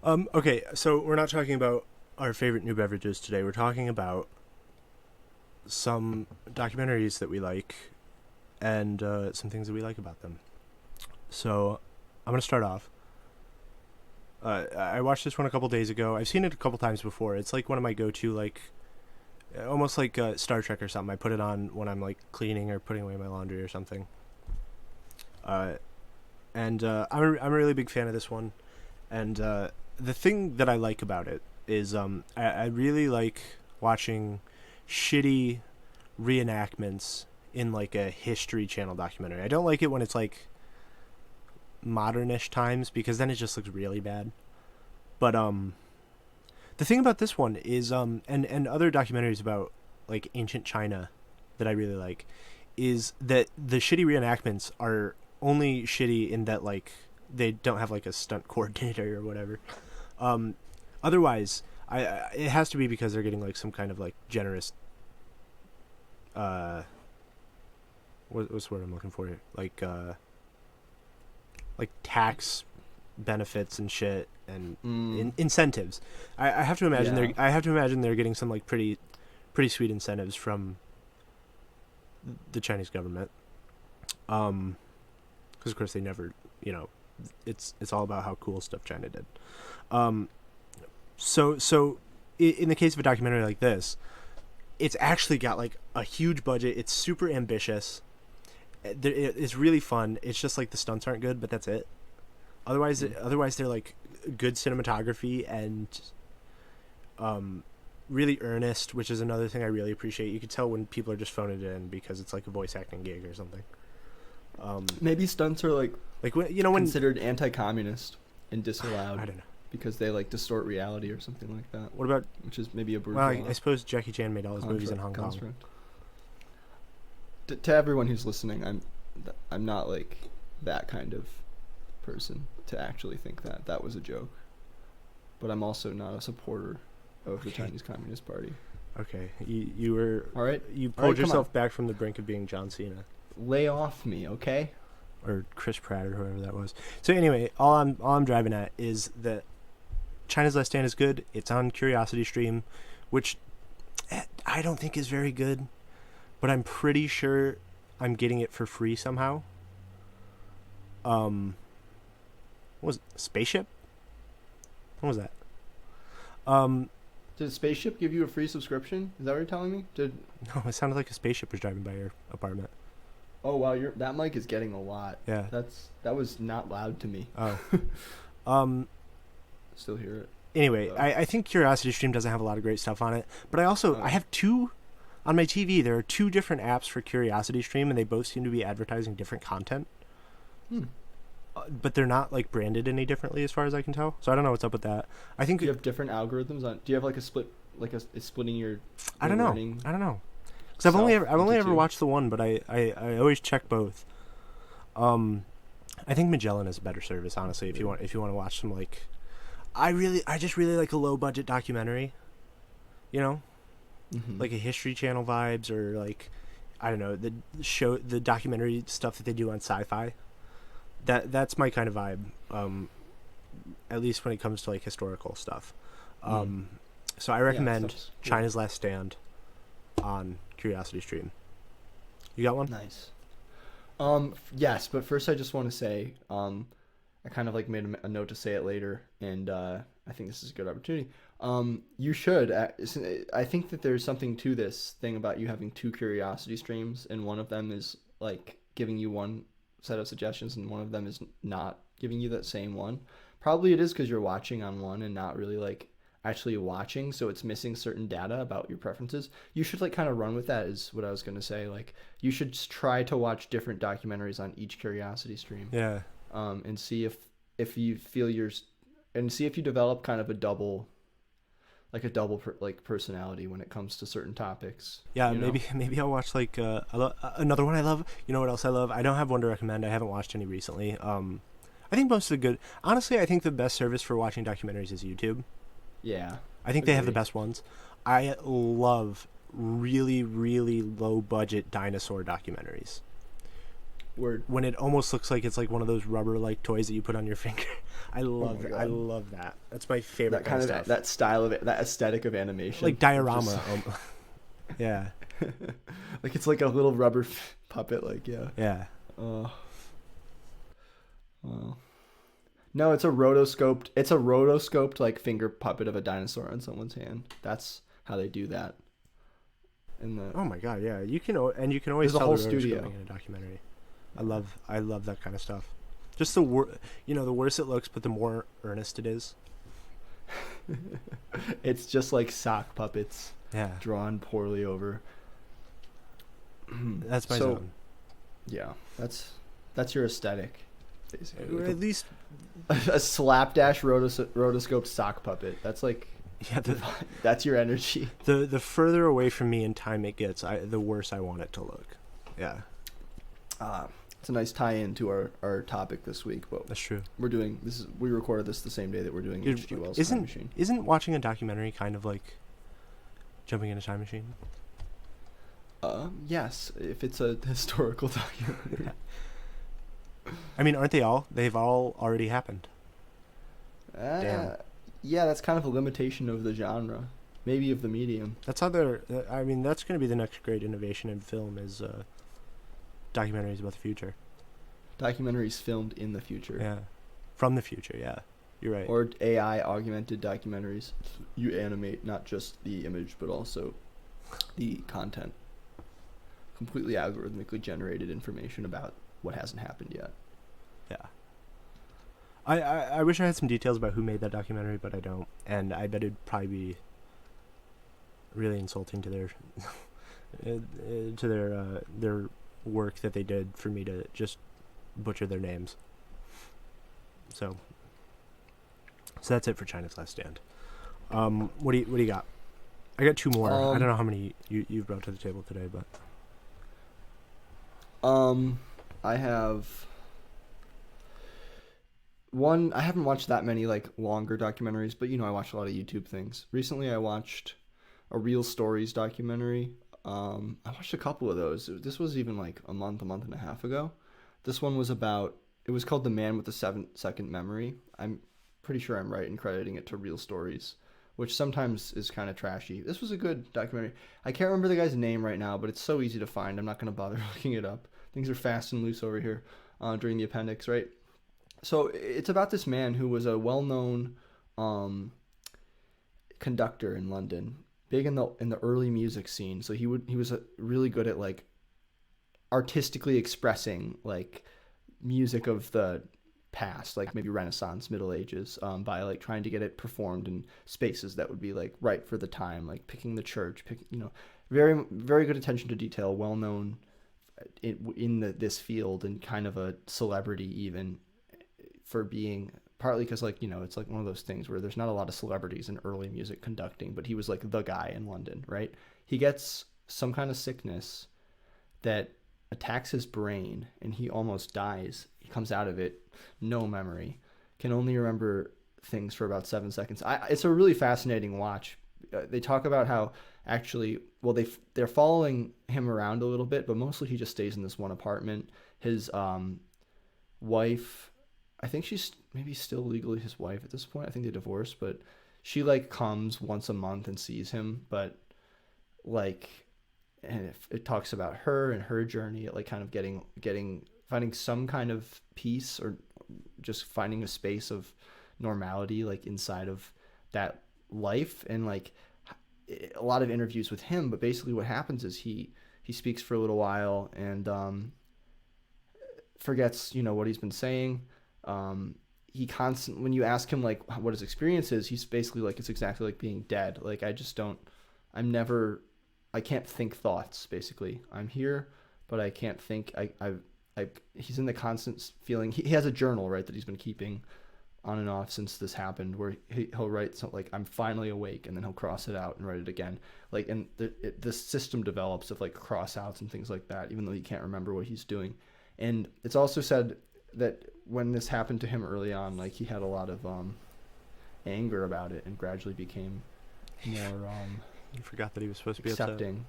Okay, so we're not talking about our favorite new beverages today. We're talking about some documentaries that we like and some things that we like about them. So I'm gonna start off. I watched this one a couple days ago. I've seen it a couple times before. It's like one of my go-to, like almost like Star Trek or something. I put it on when I'm like cleaning or putting away my laundry or something. Uh, and I'm a really big fan of this one. And the thing that I like about it is I really like watching shitty reenactments in like a History Channel documentary. I don't like it when it's like modernish times because then it just looks really bad. But the thing about this one is and other documentaries about like ancient China that I really like is that the shitty reenactments are only shitty in that like they don't have like a stunt coordinator or whatever. Um, Otherwise, it has to be because they're getting like some kind of like generous uh what's the word I'm looking for here? Like tax benefits and shit and incentives. I have to imagine Yeah. they're getting some like pretty sweet incentives from the Chinese government. Because of course they never, you know, it's all about how cool stuff China did. Um, so in the case of a documentary like this, it's actually got like a huge budget. It's super ambitious. It's really fun. It's just like the stunts aren't good, but that's it. Otherwise they're like good cinematography and really earnest, which is another thing I really appreciate. You could tell when people are just phoning it in because it's like a voice acting gig or something. Maybe stunts are Like when considered anti-communist and disallowed I don't know. because they like distort reality or something like that, What about which is maybe a well, bourgeois I suppose Jackie Chan made all his movies in Hong Kong. construct. To everyone who's listening, I'm not like that kind of person to actually think that that was a joke, but I'm also not a supporter of the Chinese Communist Party. Okay, you were All right, you all right, pulled come yourself on. back from the brink of being John Cena Lay off me, okay? or Chris Pratt or whoever that was. So anyway, all I'm driving at is that China's Last Stand is good. It's on Curiosity Stream, which I don't think is very good, but I'm pretty sure I'm getting it for free somehow. What was it? Spaceship? What was that? Did Spaceship give you a free subscription? Is that what you're telling me? No, it sounded like a spaceship was driving by your apartment. Oh wow, that mic is getting a lot. Yeah. That was not loud to me. Oh. um. Still hear it. Anyway, Oh. I think Curiosity Stream doesn't have a lot of great stuff on it, but I have two on my TV. There are two different apps for Curiosity Stream, and they both seem to be advertising different content. Hmm. But they're not like branded any differently, as far as I can tell. So I don't know what's up with that. I think Do you have different algorithms on? Do you have like a split, like is splitting your? I don't know. learning I don't know. Because I've only into ever two? watched the one, but I always check both. I think Magellan is a better service, honestly. If you want to watch some like, I just really like a low budget documentary. You know, Mhm. like a History Channel vibes or like, I don't know, the documentary stuff that they do on Sci-Fi. That's my kind of vibe. At least when it comes to like historical stuff. So I recommend stuff's cool. China's Last Stand on Curiosity Stream. You got one? Nice. Yes, but first I just want to say, I kind of like made a note to say it later, and I think this is a good opportunity. You should. I think that there's something to this thing about you having two curiosity streams, and one of them is like giving you one set of suggestions, and one of them is not giving you that same one. Probably it is because you're watching on one and not really like actually watching, so it's missing certain data about your preferences. You should like kind of run with that is what I was going to say. Like you should try to watch different documentaries on each curiosity stream. Yeah. And see if you feel and see if you develop kind of a double personality when it comes to certain topics. Yeah, you know? maybe I'll watch like another one I love. You know what else I love? I don't have one to recommend. I haven't watched any recently. I think most of the good. Honestly, I think the best service for watching documentaries is YouTube. Yeah. I think they have the Agreed. best ones. I love really really low budget dinosaur documentaries. Word. when it almost looks like it's like one of those rubber like toys that you put on your finger. I love my it. I God. love that. That's my favorite That kind of stuff. that style of it, that aesthetic of animation, like diorama. Just- Yeah. like it's like a little rubber puppet. Like Yeah. Oh, wow. No, it's a rotoscoped. It's a rotoscoped like finger puppet of a dinosaur on someone's hand. That's how they do that. In the Oh my god, yeah. You can you can always There's a tell whole the studio. rotoscoping in a documentary. I love that kind of stuff. Just the the worse it looks, but the more earnest it is. It's just like sock puppets Yeah. drawn poorly over. That's my So- zone. Yeah, that's your aesthetic, basically. Or Like at least a slapdash rotoscoped sock puppet. That's like yeah, that's your energy. the further away from me in time it gets, the worse I want it to look. Yeah. It's a nice tie-in to our topic this week. But That's true. we recorded this the same day that we're doing Dude, H.G. Wells' Time Machine. Isn't watching a documentary kind of like jumping in a time machine? Yes, if it's a historical documentary. I mean, aren't they all? They've all already happened. Damn. Yeah, that's kind of a limitation of the genre, maybe of the medium. That's how they're. I mean, that's going to be the next great innovation in film is documentaries about the future. Documentaries filmed in the future. Yeah, from the future. Yeah, you're right. Or AI augmented documentaries. You animate not just the image, but also the content. Completely algorithmically generated information about what hasn't happened yet. Yeah. I wish I had some details about who made that documentary, but I don't, and I bet it'd probably be really insulting to their work that they did for me to just butcher their names. So that's it for China's Last Stand. What do you got? I got two more. I don't know how many you've brought to the table today, but I have one. I haven't watched that many like longer documentaries, but I watch a lot of YouTube things. Recently, I watched a Real Stories documentary. I watched a couple of those. This was even like a month and a half ago. This one was about. It was called The Man with the 7-Second Memory. I'm pretty sure I'm right in crediting it to Real Stories, which sometimes is kind of trashy. This was a good documentary. I can't remember the guy's name right now, but it's so easy to find. I'm not going to bother looking it up. Things are fast and loose over here during the appendix, right? So it's about this man who was a well-known conductor in London, big in the early music scene. So he was really good at like artistically expressing like music of the past, like maybe Renaissance, Middle Ages, by like trying to get it performed in spaces that would be like right for the time, like picking the church, very very good attention to detail, well known in this field and kind of a celebrity even for being partly because like it's like one of those things where there's not a lot of celebrities in early music conducting, but he was like the guy in London, right? He gets some kind of sickness that attacks his brain and he almost dies. He comes out of it, no memory, can only remember things for about 7 seconds. It's a really fascinating watch. They talk about how actually, well, they're following him around a little bit, but mostly he just stays in this one apartment. His wife, I think she's maybe still legally his wife at this point. I think they divorced, but she like comes once a month and sees him, but like, and it talks about her and her journey at like kind of finding some kind of peace or just finding a space of normality like inside of that life, and like a lot of interviews with him. But basically what happens is he speaks for a little while and forgets what he's been saying. He constantly, when you ask him like what his experience is, he's basically like, it's exactly like being dead. Like I can't think thoughts, basically. I'm here, but I can't think. He's in the constant feeling. He has a journal, right, that he's been keeping on and off since this happened, where he'll write something like, I'm finally awake, and then he'll cross it out and write it again. Like, and the system develops of like cross outs and things like that, even though he can't remember what he's doing. And it's also said that when this happened to him early on, like he had a lot of anger about it and gradually became more you forgot that he was supposed to be accepting.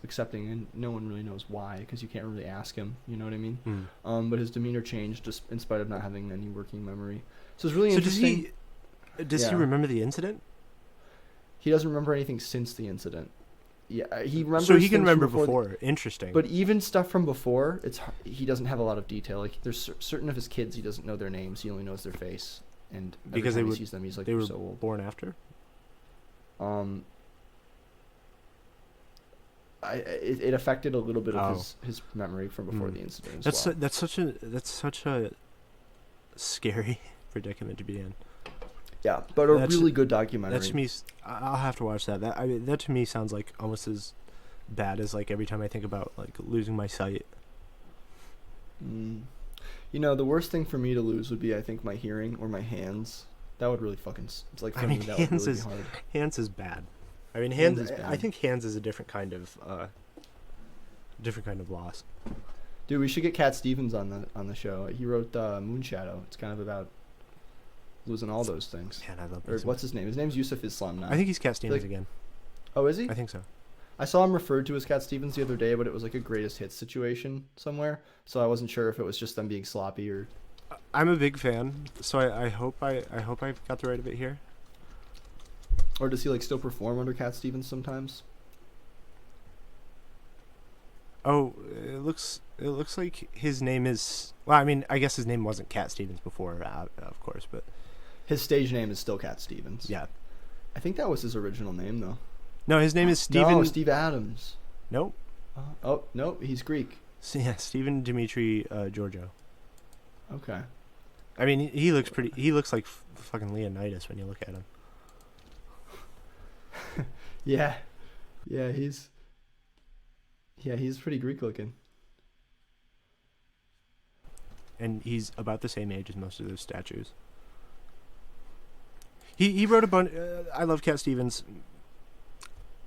accepting, and no one really knows why because you can't really ask him. You know what I mean? Mm. But his demeanor changed just in spite of not having any working memory. So it's really So interesting. does he remember the incident? He doesn't remember anything since the incident. Yeah, he remembers. So he can things from remember before. Interesting. But even stuff from before, he doesn't have a lot of detail. Like there's certain of his kids, he doesn't know their names. He only knows their face, and every because time he sees them, he's like, they were so old. born after. It affected a little bit of his memory from before the incident. As well. That's such a scary predicament to be in. Yeah, but really good documentary. That to me, I'll have to watch that. That to me sounds like almost as bad as like every time I think about like losing my sight. You know, the worst thing for me to lose would be, I think, my hearing or my hands. That would really fucking. It's like for me, that would really be hard. Hands is bad. I mean, I think hands is a different kind of loss. Dude, we should get Cat Stevens on the show. He wrote Moonshadow. It's kind of about losing all those things. Man, I love. What's his name? His name's Yusuf Islam now. I think he's Cat Stevens again. Oh, is he? I think so. I saw him referred to as Cat Stevens the other day, but it was like a greatest hits situation somewhere, so I wasn't sure if it was just them being sloppy or. I'm a big fan, so I hope I got the right of it here. Or does he like still perform under Cat Stevens sometimes? Oh, it looks like his name is. Well, I mean, I guess his name wasn't Cat Stevens before, of course, but his stage name is still Cat Stevens. Yeah, I think that was his original name though. No, his name is Stephen. No, Steve Adams. Nope. Oh no, he's Greek. Yeah, Stephen Dimitri Giorgio. Okay. I mean, he looks pretty. He looks like fucking Leonidas when you look at him. Yeah, he's pretty Greek looking. And he's about the same age as most of those statues. He wrote a bunch. I love Cat Stevens.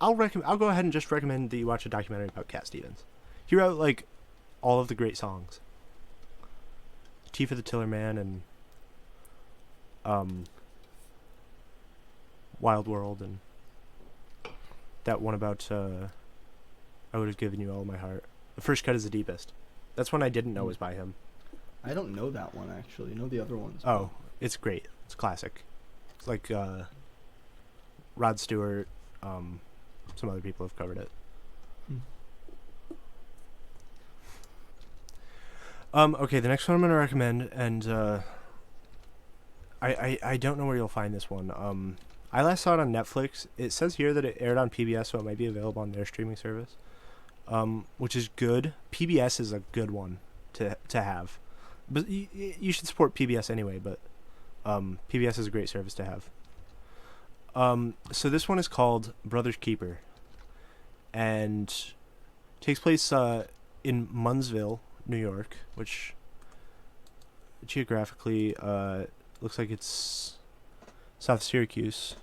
I'll go ahead and just recommend that you watch a documentary about Cat Stevens. He wrote like all of the great songs. Tea for the Tiller Man and Wild World and that one about I would have given you all my heart. The First Cut is the Deepest. That's one I didn't know was by him. I don't know that one actually. I know the other ones. Oh, it's great. It's classic. It's like Rod Stewart. Some other people have covered it. Okay, the next one I'm going to recommend, and I don't know where you'll find this one. I last saw it on Netflix. It says here that it aired on PBS, so it might be available on their streaming service, which is good. PBS is a good one to have. But you should support PBS anyway, but PBS is a great service to have. So this one is called Brother's Keeper, and takes place in Munnsville, New York, which geographically looks like it's South Syracuse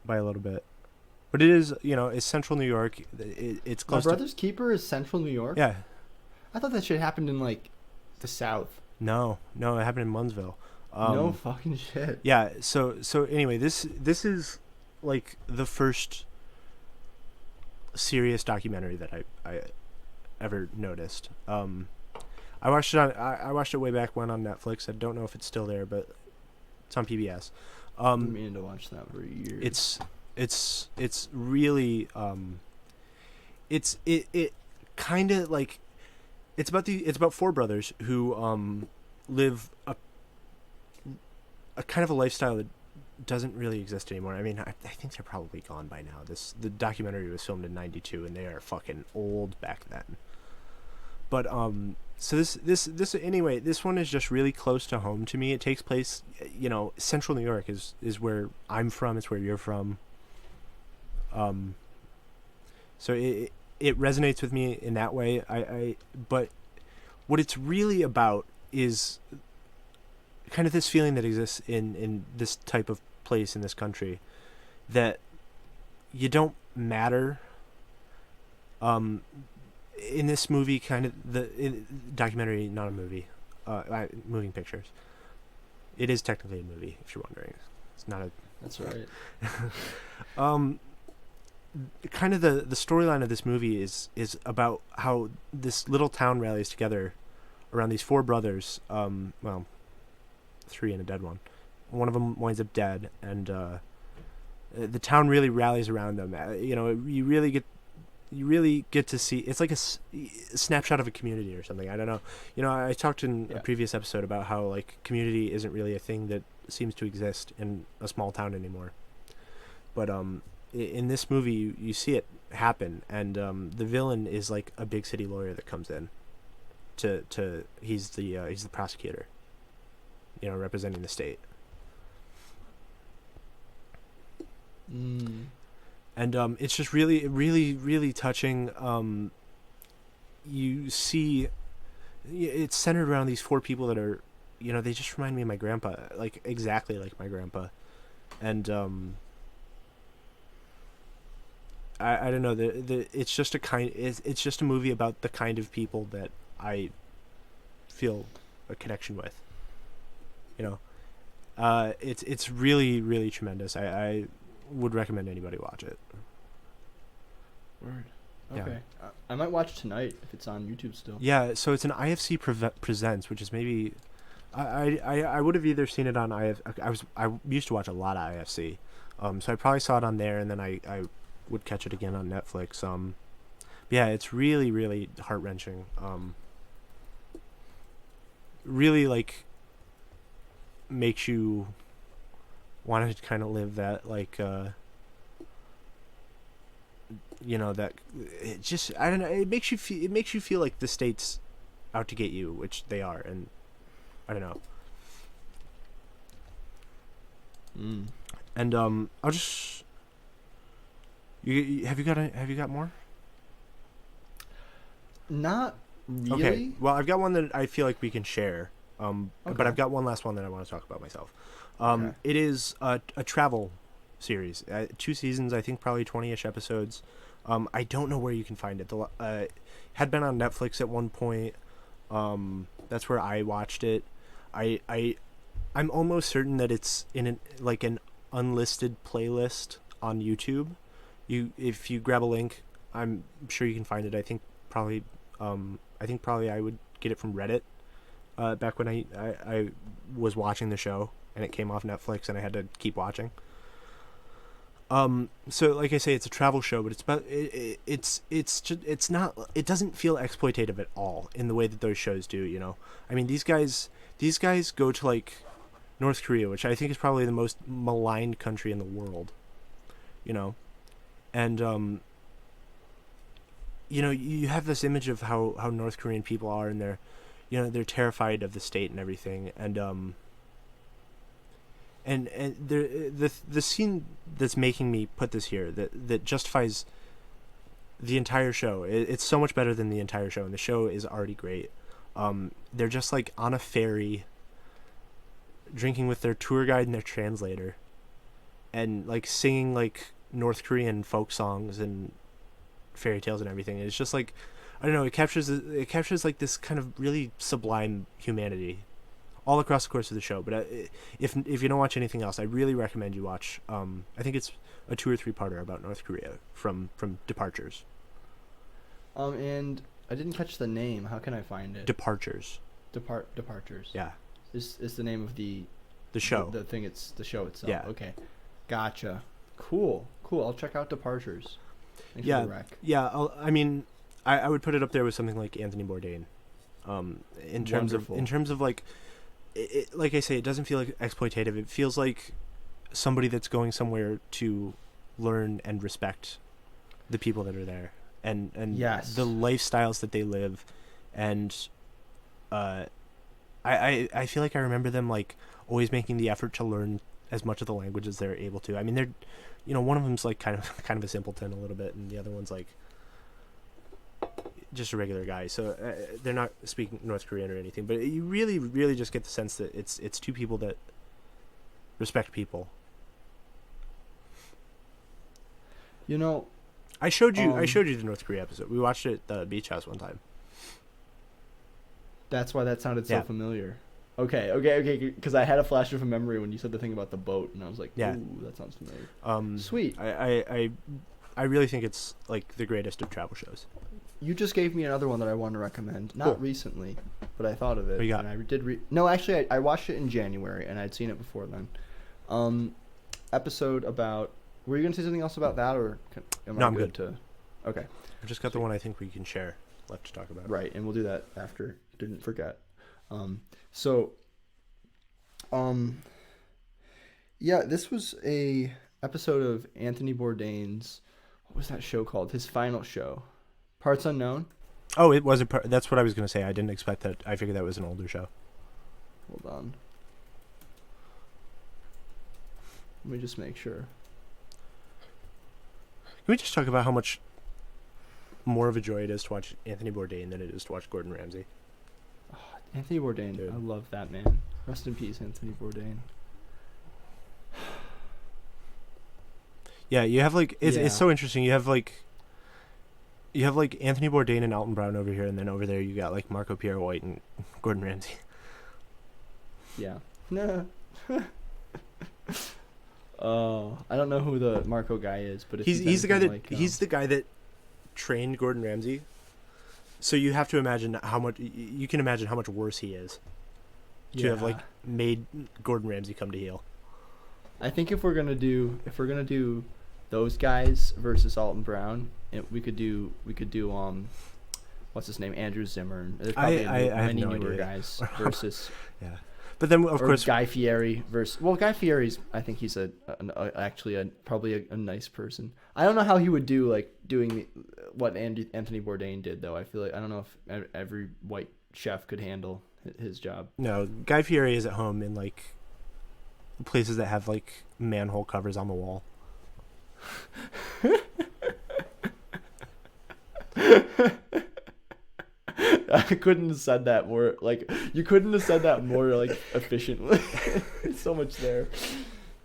by a little bit, but it is, it's central New York. It's close. My Brother's Keeper is central New York. Yeah, I thought that shit happened in like the South. No, it happened in Munnsville. No fucking shit. Yeah. So anyway, this is like the first serious documentary that I ever noticed. I watched it way back when on Netflix. I don't know if it's still there, but it's on PBS. I've been meaning to watch that for years. It's really it kind of like it's about four brothers who live a kind of a lifestyle that doesn't really exist anymore. I mean, I think they're probably gone by now. The documentary was filmed in '92, and they are fucking old back then. But so this anyway, this one is just really close to home to me. It takes place, central New York is where I'm from. It's where you're from. So it resonates with me in that way. But what it's really about is kind of this feeling that exists in this type of place in this country, that you don't matter. In this movie, kind of documentary, not a movie, moving pictures. It is technically a movie, if you're wondering. It's not a. That's right. kind of the storyline of this movie is about how this little town rallies together around these four brothers. Well, three and a dead one. One of them winds up dead, and the town really rallies around them. You really get to see. It's like a snapshot of a community or something. I don't know. I talked in a previous episode about how like community isn't really a thing that seems to exist in a small town anymore. But in this movie, you see it happen, and the villain is like a big city lawyer that comes in. He's the prosecutor. Representing the state. And it's just really, really, really touching. You see, it's centered around these four people that are, they just remind me of my grandpa, like exactly like my grandpa, and I don't know. It's just it's just a movie about the kind of people that I feel a connection with. It's really, really tremendous. I would recommend anybody watch it. Word. Okay. Yeah. I might watch tonight if it's on YouTube still. Yeah, so it's an IFC Presents, which is maybe I would have either seen it on IFC. I used to watch a lot of IFC, so I probably saw it on there, and then I would catch it again on Netflix. Yeah, it's really, really heart wrenching. Really like makes you want to kind of live that like that it just, I don't know, it makes you feel like the state's out to get you, which they are, and I don't know. And I'll just have you got more? Not really. Okay, well, I've got one that I feel like we can share. Okay. But I've got one last one that I want to talk about myself. Okay. It is a travel series. 2 seasons, I think probably 20-ish episodes. I don't know where you can find it. Had been on Netflix at one point. That's where I watched it. I'm almost certain that it's in an unlisted playlist on YouTube. If you grab a link, I'm sure you can find it. I think probably I would get it from Reddit. Back when I was watching the show and it came off Netflix and I had to keep watching. So like I say, it's a travel show, but it's about it's not, it doesn't feel exploitative at all in the way that those shows do. I mean, these guys go to like North Korea, which I think is probably the most maligned country in the world. And you have this image of how North Korean people are, and they're terrified of the state and everything, and the scene that's making me put this here that justifies the entire show. It's so much better than the entire show, and the show is already great. They're just like on a ferry, drinking with their tour guide and their translator, and like singing like North Korean folk songs and fairy tales and everything. And it's just like, I don't know, it captures like this kind of really sublime humanity all across the course of the show. But if you don't watch anything else, I really recommend you watch. I think it's a 2 or 3-parter about North Korea from Departures. And I didn't catch the name. How can I find it? Departures. Departures. Yeah. Is the name of the show. The thing. It's the show itself. Yeah. Okay. Gotcha. Cool. I'll check out Departures. Thanks for the rec. Yeah. I would put it up there with something like Anthony Bourdain. In terms of like, like I say, it doesn't feel like exploitative. It feels like somebody that's going somewhere to learn and respect the people that are there, and yes, the lifestyles that they live, and I feel like I remember them like always making the effort to learn as much of the language as they're able to. I mean, they're, one of them's like kind of a simpleton a little bit, and the other one's like just a regular guy. So they're not speaking North Korean or anything, but you really, really just get the sense that it's two people that respect people. I showed you the North Korea episode. We watched it at the beach house one time. That's why that sounded so familiar. Okay. Because I had a flash of a memory when you said the thing about the boat, and I was like, "Ooh, that sounds familiar." Sweet. I I really think it's like the greatest of travel shows. You just gave me another one that I want to recommend. Not Cool. recently, but I thought of it. What you got? And I did no, actually, I watched it in January, and I'd seen it before then. Episode about. Were you gonna say something else about that, or am No, I I'm good. to? Okay, I've just got the one I think we can share left to talk about. right, and we'll do that after. Didn't forget. So, yeah, this was a episode of Anthony Bourdain's. What was that show called? His final show, Parts Unknown. Oh, it was that's what I was gonna say. I didn't expect that. I figured that was an older show. Hold on. Let me just make sure. Can we just talk about how much more of a joy it is to watch Anthony Bourdain than it is to watch Gordon Ramsay? Oh, Anthony Bourdain. Dude. I love that man. Rest in peace, Anthony Bourdain. Yeah, you have like it's Yeah. so interesting. You have like Anthony Bourdain and Alton Brown over here, and then over there you got like Marco Pierre White and Gordon Ramsay. Yeah. Oh, I don't know who the Marco guy is, but if He's the guy that anything like, he's the guy that trained Gordon Ramsay. So you have to imagine how much you can imagine how much worse he is to have like made Gordon Ramsay come to heel. I think if we're gonna do those guys versus Alton Brown, we could do what's his name, Andrew Zimmern. There's probably I have many no newer idea. guys versus Yeah, but then of course Guy Fieri versus Guy Fieri's. I think he's actually probably a nice person. I don't know how he would do like doing what Anthony Bourdain did though. I feel like I don't know if every white chef could handle his job. no, Guy Fieri is at home in like places that have like manhole covers on the wall. I couldn't have said that more. Like you couldn't have said that more like efficiently. It's so much there.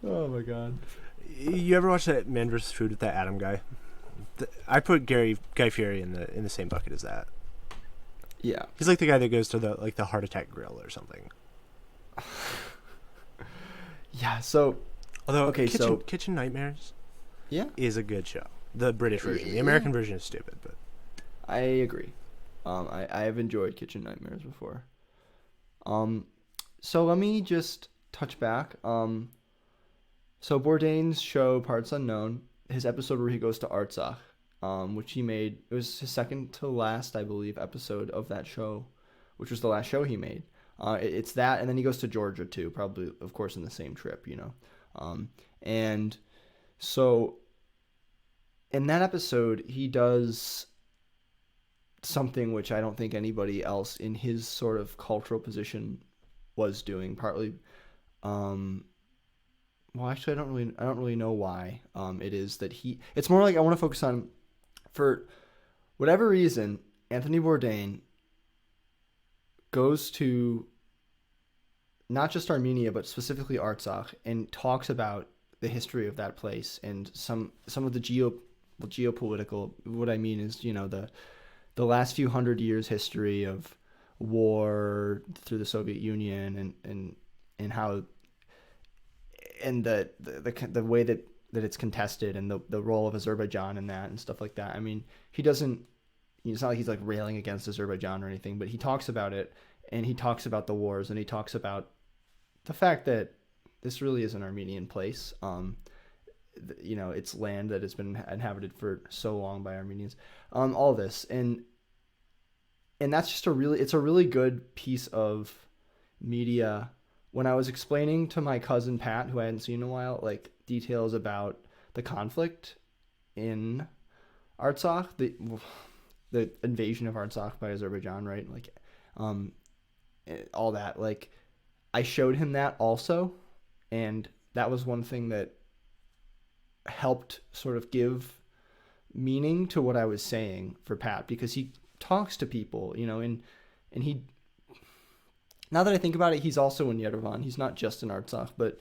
Oh my god. You ever watch that Man vs. Food with that Adam guy? I put Guy Fieri in the same bucket as that. Yeah. He's like the guy that goes to the Heart Attack Grill or something. Yeah. So. Although Okay. Kitchen Nightmares, Yeah. is a good show. The British version, the American version is stupid, but I agree. I have enjoyed Kitchen Nightmares before. So let me just touch back. So Bourdain's show Parts Unknown, his episode where he goes to Artsakh, which he made. It was his second to last, I believe, episode of that show, which was the last show he made. It's that, and then he goes to Georgia too, probably, of course, in the same trip, you know. And so in that episode, he does something which I don't think anybody else in his sort of cultural position was doing. Partly, well, actually, I don't really know why. It is that it's more like I want to focus on, for whatever reason, Anthony Bourdain goes to not just Armenia but specifically Artsakh and talks about the history of that place and some of the geopolitical. What I mean is, you know, the last few hundred years history of war through the Soviet Union and how and the way that it's contested and the role of Azerbaijan in that and stuff like that. I mean, he doesn't. It's not like he's like railing against Azerbaijan or anything, but he talks about it and he talks about the wars and he talks about the fact that this really is an Armenian place. You know, it's land that has been inhabited for so long by Armenians. All this and that's just it's a really good piece of media. When I was explaining to my cousin Pat, who I hadn't seen in a while, like details about the conflict in Artsakh, the invasion of Artsakh by Azerbaijan, right? Like, all that. Like, I showed him that also, and that was one thing that helped sort of give meaning to what I was saying for Pat, because he talks to people, you know, and he, now that I think about it, he's also in Yerevan. He's not just in Artsakh, but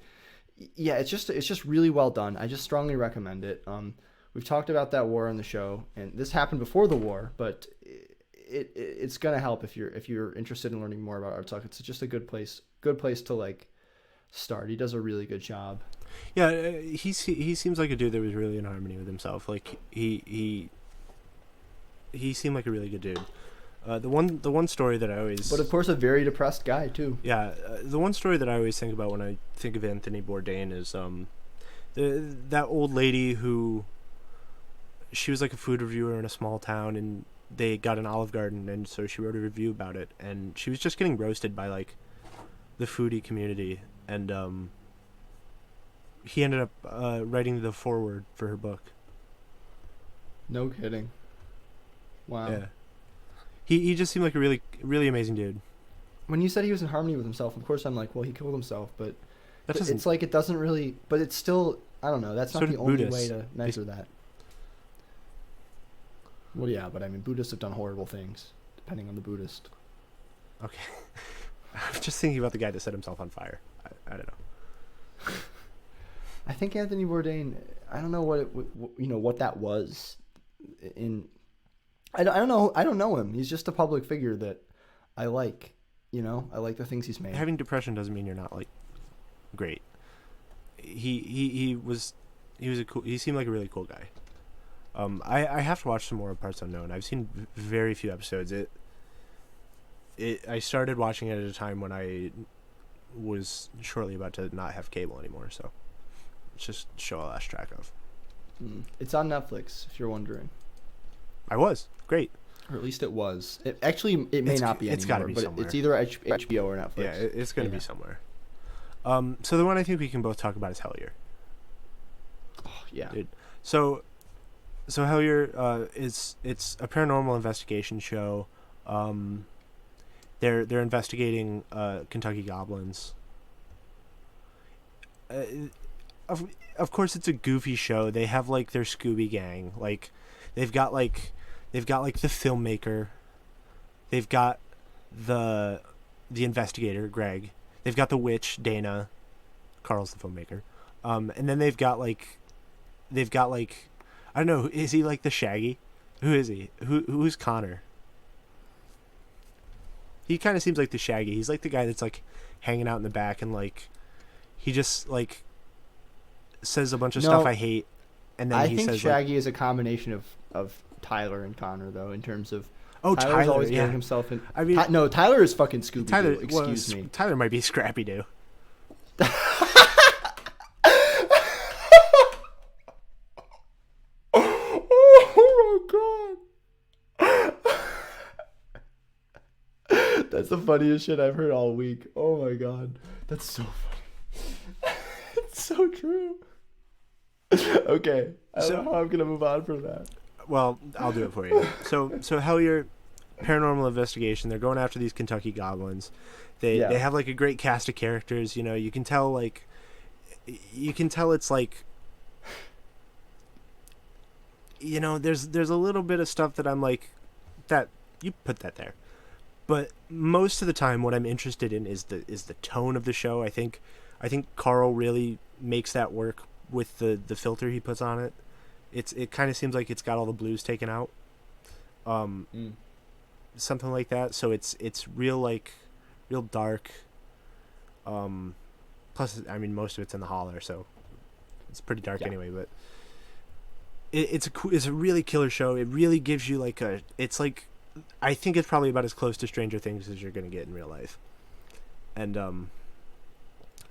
yeah, it's just really well done. I just strongly recommend it. We've talked about that war on the show, and this happened before the war, but it's gonna help if you're interested in learning more about Artsakh. It's just a good place to like start. He does a really good job. Yeah, he seems like a dude that was really in harmony with himself. Like he seemed like a really good dude. The one story that I always, But of course, a very depressed guy too. yeah, the one story that I always think about when I think of Anthony Bourdain is that old lady who, she was like a food reviewer in a small town, and they got an Olive Garden, and so she wrote a review about it, and she was just getting roasted by like the foodie community, and he ended up writing the foreword for her book. No kidding. Wow. Yeah. He just seemed like a really, really amazing dude. When you said he was in harmony with himself, of course I'm like, well, he killed himself, but That doesn't. it's like it doesn't really. But it's still, I don't know. That's So not the did only Buddhists. way to measure that. Well, yeah, but I mean, Buddhists have done horrible things, depending on the Buddhist. Okay. I'm just thinking about the guy that set himself on fire. I don't know. I think Anthony Bourdain. I don't know what that was. I don't know. I don't know him. He's just a public figure that I like. I like the things he's made. Having depression doesn't mean you're not like great. He was a cool. He seemed like a really cool guy. I have to watch some more of Parts Unknown. I've seen very few episodes. I started watching it at a time when I was shortly about to not have cable anymore. So it's just a show I lost track of. It's on Netflix, if you're wondering. I was great. Or at least it was. It may not be anymore. It's gotta be but somewhere. it's either HBO or Netflix. Yeah, it's going to be somewhere. So the one I think we can both talk about is Hellier. Oh, yeah. Dude. So Hellier, it's a paranormal investigation show. They're investigating Kentucky goblins. Of course, it's a goofy show. They have like their Scooby Gang. Like they've got like the filmmaker. They've got the investigator, Greg. They've got the witch, Dana. Carl's the filmmaker. And then they've got like I don't know, is he like the Shaggy? Who is he? Who's Connor? He kind of seems like the Shaggy. He's like the guy that's like hanging out in the back and like he just like says a bunch of stuff I hate, and then he think says Shaggy is a combination of Tyler and Connor though, in terms of Tyler's always yeah. getting himself in. I mean, No, Tyler is fucking Scooby Tyler. Doo. Excuse me. Tyler might be Scrappy Doo. Oh my god. That's the funniest shit I've heard all week. Oh my god. That's so funny. It's so true. Okay. I don't know how I'm going to move on from that. Well, I'll do it for you. So Hellier, paranormal investigation. They're going after these Kentucky goblins. They have like a great cast of characters. You can tell it's like, there's a little bit of stuff that I'm like, that you put that there. But most of the time, what I'm interested in is the tone of the show. I think Carl really makes that work with the filter he puts on it. It kind of seems like it's got all the blues taken out, something like that. So it's real dark. Plus, I mean, most of it's in the holler, so it's pretty dark anyway. But it's a really killer show. It really gives you I think it's probably about as close to Stranger Things as you're gonna get in real life, and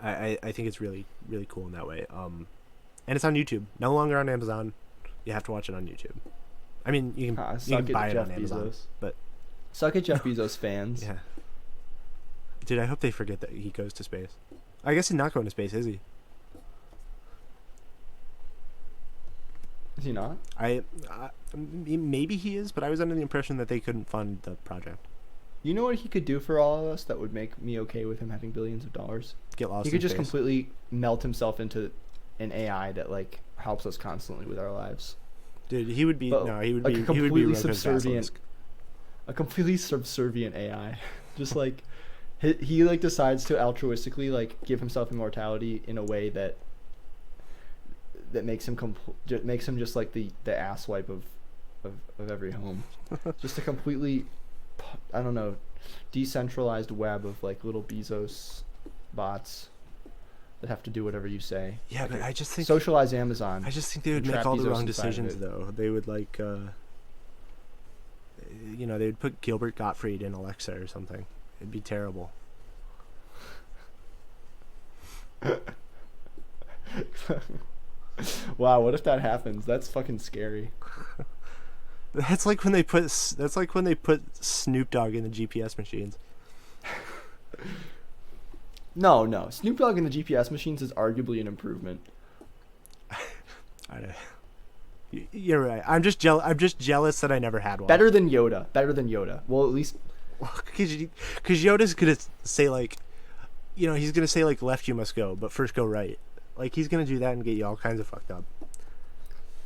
I think it's really, really cool in that way. And it's on YouTube, no longer on Amazon. You have to watch it on YouTube. I mean, you can buy it on Amazon, but suck it, Jeff Bezos fans. Yeah, dude, I hope they forget that he goes to space. I guess he's not going to space, is he? Is he not? Maybe he is, but I was under the impression that they couldn't fund the project. You know what he could do for all of us that would make me okay with him having billions of dollars? Get lost. He could in just space. completely melt himself into an AI that like helps us constantly with our lives. Dude, he would be like a completely subservient, a a completely subservient AI. Just like he like decides to altruistically like give himself immortality in a way that makes him makes him just like the asswipe of every home. Just a completely, I don't know, decentralized web of like little Bezos bots that have to do whatever you say. Yeah, Like but a I just think socialized Amazon. I just think they would and make trap all the Bezos wrong inside of decisions it. though. They would like they would put Gilbert Gottfried in Alexa or something. It'd be terrible. Wow, what if that happens? That's fucking scary. That's like when they put Snoop Dogg in the GPS machines. No. Snoop Dogg in the GPS machines is arguably an improvement. I don't. You're right. I'm just jealous that I never had one. Better than Yoda. Well, at least because Yoda's gonna say like, he's gonna say like left you must go, but first go right. Like he's gonna do that and get you all kinds of fucked up.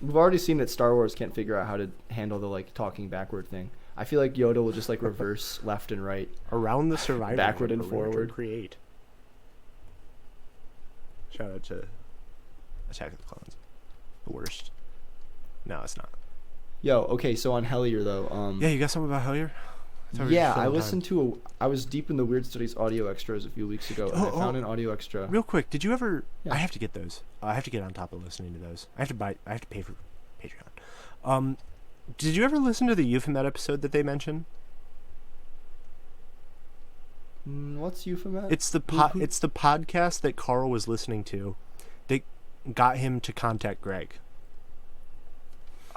we've already seen that Star Wars can't figure out how to handle the like talking backward thing. I feel like Yoda will just like reverse left and right. Around the survivor. Backward and forward. Create. Shout out to Attack of the Clones. The worst. No, it's not. Yo, okay, so on Hellier though, Yeah, you got something about Hellier? Yeah, I listened to I was deep in the Weird Studies audio extras a few weeks ago, and I found an audio extra. Real quick, did you ever? Yeah. I have to get those. I have to get on top of listening to those. I have to pay for Patreon. Did you ever listen to the Euphemet episode that they mentioned? What's Euphemet? It's the it's the podcast that Carl was listening to. That got him to contact Greg.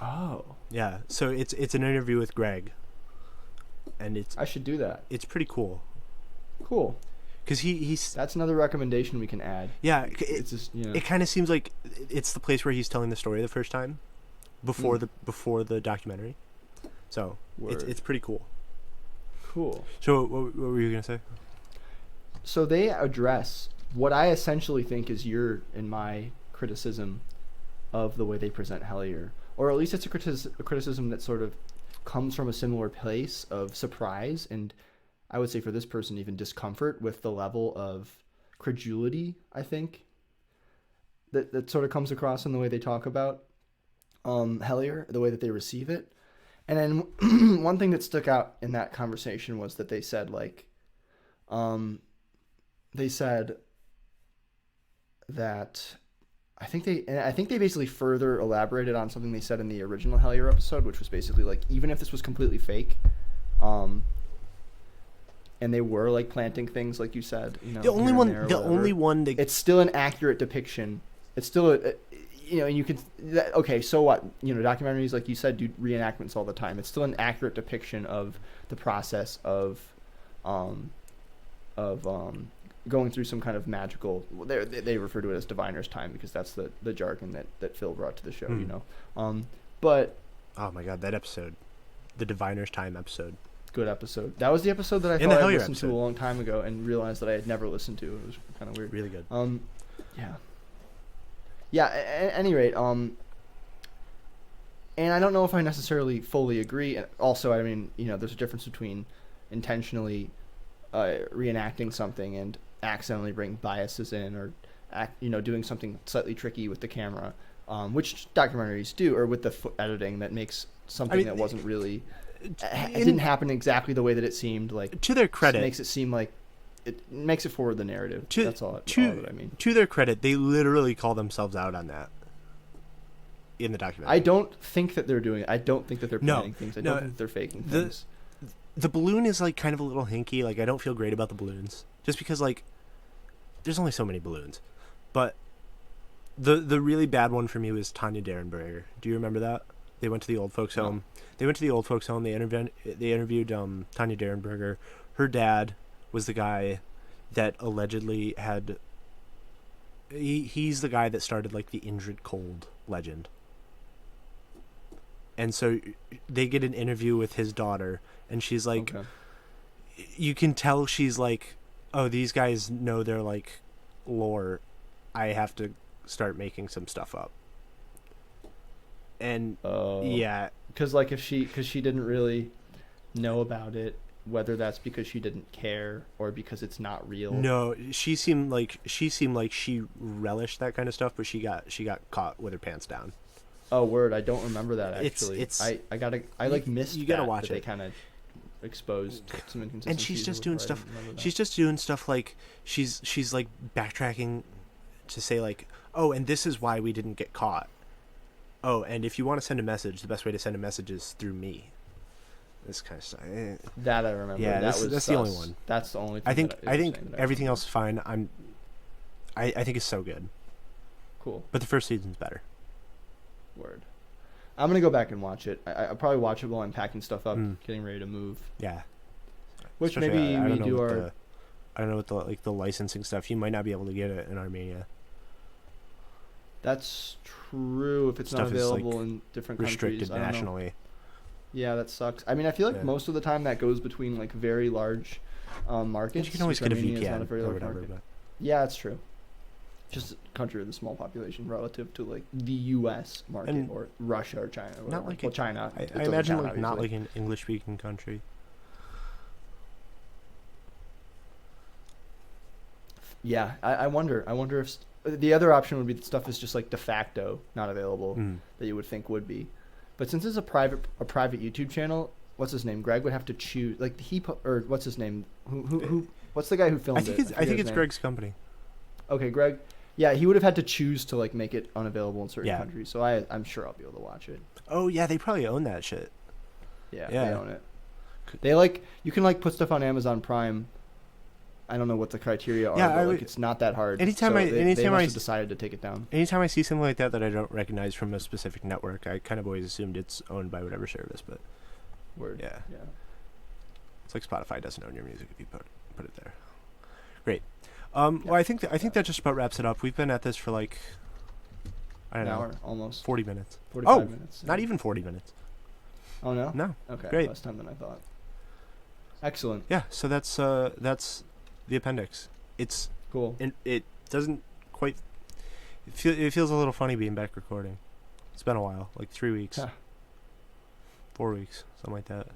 Oh. Yeah, so it's an interview with Greg. And I should do that. It's pretty cool. Cool. Because he's that's another recommendation we can add. Yeah, it's just it kind of seems like it's the place where he's telling the story the first time, before the documentary. So it's pretty cool. Cool. So what were you gonna say? So they address what I essentially think is your and my criticism of the way they present Hellier, or at least it's a criticism that sort of comes from a similar place of surprise and I would say for this person even discomfort with the level of credulity, I think, that sort of comes across in the way they talk about Hellier, the way that they receive it. And then one thing that stuck out in that conversation was that they said that I think they basically further elaborated on something they said in the original Hellier episode, which was basically like, even if this was completely fake, and they were like planting things like you said, the only one that it's still an accurate depiction. It's still and you can okay, so what? Documentaries like you said do reenactments all the time. It's still an accurate depiction of the process of going through some kind of magical. They refer to it as diviner's time because that's the jargon that Phil brought to the show. But oh my god, that episode, the diviner's time episode. Good episode. That was the episode that I thought I listened to a long time ago and realized that I had never listened to. It was kind of weird. Really good. Yeah. At any rate, and I don't know if I necessarily fully agree. And also, I mean, there's a difference between intentionally reenacting something and accidentally bring biases in, or doing something slightly tricky with the camera, which documentaries do, or with the editing that makes something that wasn't really. It didn't happen exactly the way that it seemed. Like, to their credit, it makes it seem like it makes it forward the narrative. That's all that I mean. To their credit, they literally call themselves out on that in the documentary. I don't think that they're doing it. I don't think that they're planning things. I don't think they're faking things. The balloon is like kind of a little hinky. Like, I don't feel great about the balloons just because like there's only so many balloons. But the really bad one for me was Tanya Derenberger. Do you remember that? They went to the old folks home. They interviewed Tanya Derenberger. Her dad was the guy that allegedly had. He's the guy that started like the Indrid Cold legend. And so they get an interview with his daughter, and she's like, you can tell she's like, oh, these guys know their like lore. I have to start making some stuff up. And yeah, because she didn't really know about it, whether that's because she didn't care or because it's not real. No, she seemed like she relished that kind of stuff, but she got caught with her pants down. Oh, word! I don't remember that actually. I missed. You gotta watch it. They kind of exposed some inconsistencies. And she's just doing stuff. She's just doing stuff like she's like backtracking. to say like, oh, and this is why we didn't get caught. Oh, and if you want to send a message, the best way to send a message is through me. This kind of stuff. That I remember. Yeah, that's the only one. That's the only thing. I think everything else is fine. I think it's so good. Cool. But the first season's better. Word. I'm gonna go back and watch it. I'll probably watch it while I'm packing stuff up, getting ready to move. Yeah. Which Especially, maybe we do our. I don't know what the licensing stuff. You might not be able to get it in Armenia. That's true if it's Stuff not available is, like, in different restricted countries. nationally. Yeah, that sucks. I mean, I feel like most of the time that goes between like very large markets. And you can always get a VPN or whatever. But. Yeah, that's true. Just a country with a small population relative to like the U.S. market And or Russia or China. Or not like China. I imagine like not like an English-speaking country. Yeah, I wonder. I wonder if the other option would be that stuff is just like de facto not available that you would think would be. But since it's a private YouTube channel, what's his name? Greg would have to choose. Like or what's his name? Who? What's the guy who filmed it? I think it's Greg's company. Okay, Greg. Yeah, he would have had to choose to like make it unavailable in certain countries. So I'm sure I'll be able to watch it. Oh yeah, they probably own that shit. Yeah, they own it. They like you can like put stuff on Amazon Prime. I don't know what the criteria are, but like it's not that hard. Anytime they must I have decided to take it down. Anytime I see something like that I don't recognize from a specific network, I kind of always assumed it's owned by whatever service. But yeah, it's like Spotify doesn't own your music if you put it there. Great. Well, I think that just about wraps it up. We've been at this for like an hour, almost 40 minutes. 45 minutes. Not even 40 minutes. Oh no. No. Okay. Great. Less time than I thought. Excellent. Yeah. So that's the appendix. It's cool. And it doesn't quite. It feels a little funny being back recording. It's been a while, like 3 weeks, 4 weeks, something like that.